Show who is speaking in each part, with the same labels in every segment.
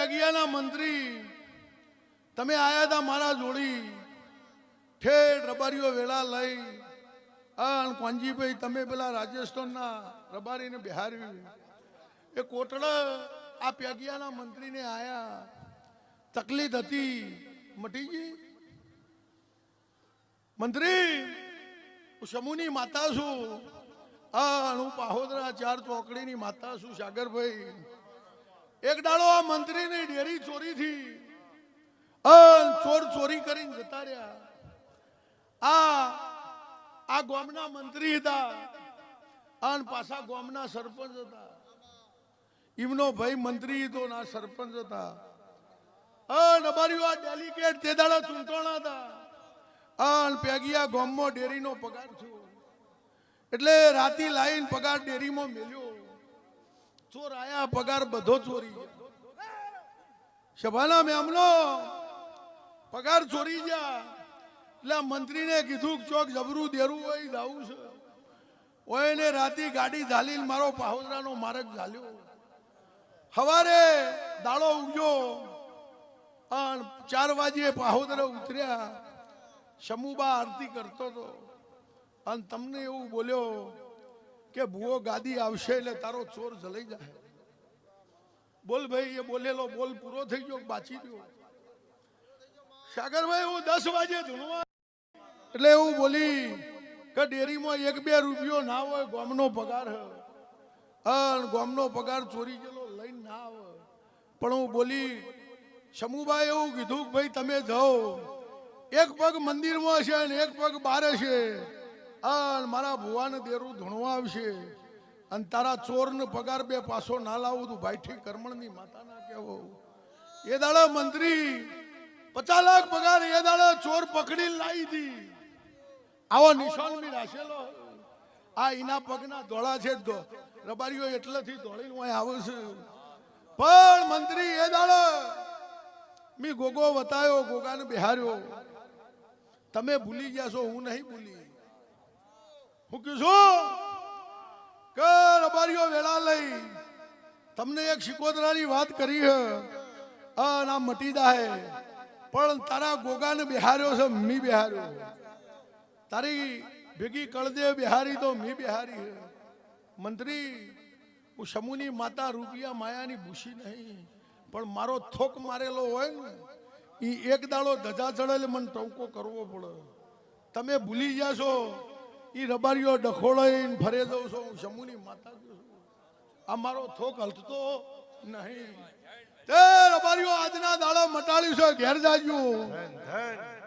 Speaker 1: પેગિયાના મંત્રી તમે આયા હતા મારા જોડી ઠેઠ રબારીઓ વેળા લઈ કોંજીભાઈ તમે પેલા રાજસ્થાનના રબારીને બિહાર્યું એ કોટડા આ પેગિયાના મંત્રીને આયા તકલીફ હતી મટી ગઈ મંત્રી હું સમૂહની માતા છું હું પાહોદરા 4 ચોકડીની માતા છું સાગરભાઈ એક દાડો આ મંત્રીની ડેરી ચોરી થી ચોર ચોરી કરીને જતા રહ્યા આ ગામના મંત્રી હતા અને પાછા ગામના સરપંચ હતા એમનો ભાઈ મંત્રી હતો ના સરપંચ હતા નબારીઓ આ ડેલિકેટ તે દાડા ચૂંટણા હતા અને પેગિયા ગામમાં ડેરીનો પગાર થયો એટલે રાતી લાઈન પગાર ડેરીમાં મેલ્યો ચોર આયા પગાર બધો ચોરી સભાના મેમનો પગાર ચોરી ગયા એટલે મંત્રીને કીધું ચોક જબરું દેરું હોય જાવું છે ઓય ને રાતી ગાડી ઝાલીને મારો પાહોદરાનો માર્ગ ઝાલ્યો સવારે દાડો ઉગ્યો 4 વાગે પાહોદરા ઉતર્યા સમૂહબા આરતી કરતો હતો અને તમને એવું બોલ્યો કે ભૂવો ગાદી આવશે એટલે તારો ચોર જલાઈ જાય બોલ ભાઈ એ બોલેલો બોલ પૂરો થઈ ગયો બાચી ગયો સાગરભાઈ હું 10 વાગે ધૂણવા એટલે એવું બોલી કે ડેરીમાં 1-2 રૂપિયો ના હોય ગામનો પગાર ગામનો પગાર ચોરી ગયેલો લઈને ના આવે પણ હું બોલી સમૂહભાઈ એવું કીધું કે ભાઈ તમે જાઓ એક પગ મંદિરમાં છે અને એક પગ બહાર છે મારા ભુવાને દેરું ધૂણવા આવશે અને તારા ચોરને પગાર બે પાછો ના લાવું તું ભાઈ ઠીક કર્મણની માતા ના કહેવો એ દાડા મંત્રી 50 લાખ પગાર એ દાડા ચોર પકડી લાવી હતી આવો નિશાન બી રાખેલો આ એના પગના ધોળા છે રબારીઓ એટલેથી દોડીને આવે છે પણ મંત્રી એ દાડા મી ગોગો વતાયો ગોગાને બિહાર્યો તમે ભૂલી ગયા છો હું નહીં ભૂલી હું કીધું કે રબારીઓ વેળા લઈ તમને એક શિકોતરાની વાત કરી હે ના મટી દાહે પણ તારા ગોગાને બિહાર્યો છે મી બિહાર્યો તારી ભેગી કળદે બિહારી તો મી બિહારી હે મંત્રી હું સમૂહની માતા રૂપિયા માયાની ભૂસી નહીં પણ મારો થોક મારેલો હોય ને એ એક દાડો ધજા ચડેલે મને ટોકો કરવો પડે તમે ભૂલી ગયા છો એ રબારીઓ ડખોળાઈને ફરે દઉં છો હું સમૂહની માતા છું આ મારો થોક હલતો નહીં તે રબારીઓ આજના દાડા મટાડ્યું છે ઘેર જાજો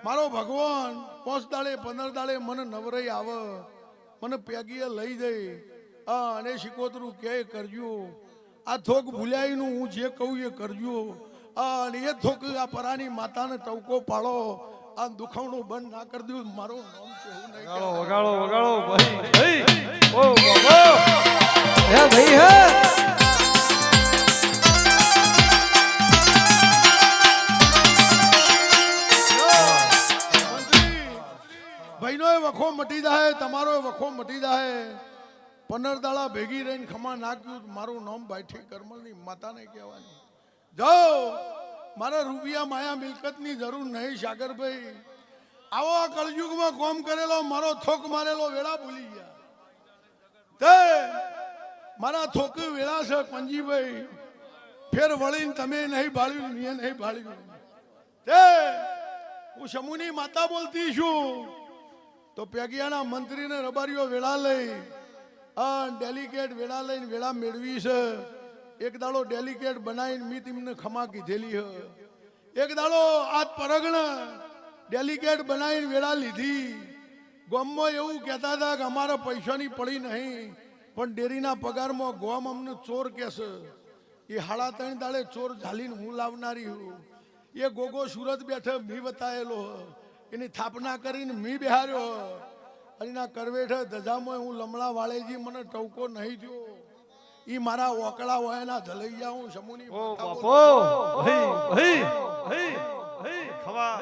Speaker 1: મારો ભગવાન 5 દાડે 15 દાડે મને નવરાઈ આવે મને પેગીએ લઈ જઈ અને શિકોતરું કે કરજો આ થોક ભૂલાઈનું હું જે કહું એ કરજો અને એ થોક આ પરાની માતાને ટવકો પાડો આ દુખાવણું બંધ ના કરી દઉં મારું નામ છે હું નહીં
Speaker 2: વગાડો વગાડો ભાઈ ઓ બાબા હે ભાઈ હે
Speaker 1: ભાઈનો વખો મટી જાય તમારો વખો મટી જાય 15 દાડા ભેગી રહીને ખમા નાખ્યું મારું નામ બાઠી કરમલની માતાને કહેવાની જાઓ મારા રૂપિયા માયા મિલકતની જરૂર નહીં સાગરભાઈ આવો આ કળયુગમાં કોમ કરેલો મારો થોક મારેલો વેળા ભૂલી ગયા તે મારા થોક વેળા છે પંજીભાઈ ફેર વળીને તમે નહીં ભાળ્યું મેં નહીં ભાળ્યું તે હું સમૂહની માતા બોલતી છું તો પેગિયાના મંત્રીને રબારીઓ વેળા લઈ ડેલિકેટ વેળા લઈને વેળા મેળવી છે એક દાડો ડેલિકેટ બનાવીને મી તેમને ખમા કીધેલી હ એક દાડો આજ પરગણા ડેલિકેટ બનાવીને વેળા લીધી ગામમાં એવું કહેતા હતા કે અમારા પૈસાની પડી નહીં પણ ડેરીના પગારમાં ગામ અમને ચોર કહેશે એ 3.5 દાડે ચોર ઝાલીને હું લાવનારી હું એ ગોગો સુરત બેઠે મી બતાયેલો એની થાપના કરીને મી બિહાર્યો એના કરવેઠે ધજામાં હું લમણા વાળેજી મને ટવકો નહીં થયો ઈ મારા ઓકળા વયના જલૈયા હું સમૂહની
Speaker 2: ઓ બાપો ભાઈ ભાઈ ભાઈ ખવા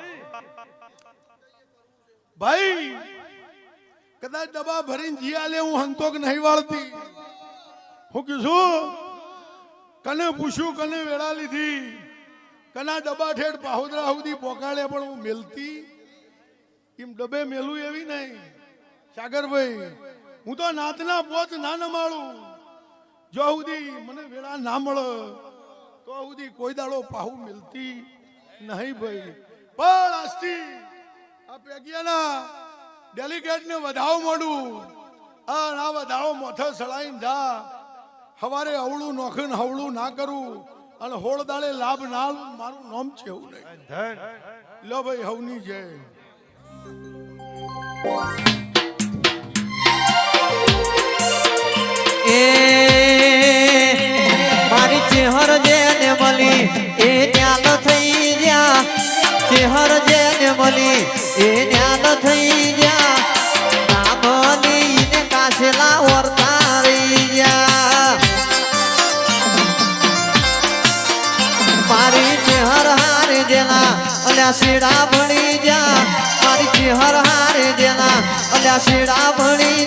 Speaker 1: ભાઈ કદાચ દબા ભરીને જીયાલે હું હંતોક નહીં વાળતી હું કીધું કને પૂછ્યું કને વેળા લીધી કના ડબ્બા ઠેઠ પાહોદરા સુધી પોકાળે પણ હું મેલતી એમ ડબ્બે મેલું એવી નહીં સાગરભાઈ. હું તો નાતના પોચ ના નમાળું જો સુધી મને વેળા ના મળે તો સુધી કોઈ દાડો પાહુ મિલતી નહીં ભાઈ. પણ આજથી આ પેગિયાના ડેલિગેટને વધાવો મોડું અને આ વધાવો મોથે સળાઈને જા સવારે અવળું નોખીને હવળું ના કરું અને હોળ દાડે લાભ ના લઉં, મારું નામ છે એવું નહીં. લો ભાઈ હવની જય.
Speaker 3: એ મારી ચેહર જેને મળી એ ન્યાલ થઈ ગયા, ચેહર જેને મળી એ ન્યાલ થઈ ગયા, ના મળી ને કાશેલા વર્તારી ગયા. મારી ચેહર હારે જેના અલ્યા શેડા ભણી જા, મારી ચેહર હારે જેના અલ્યા શેડા ભણી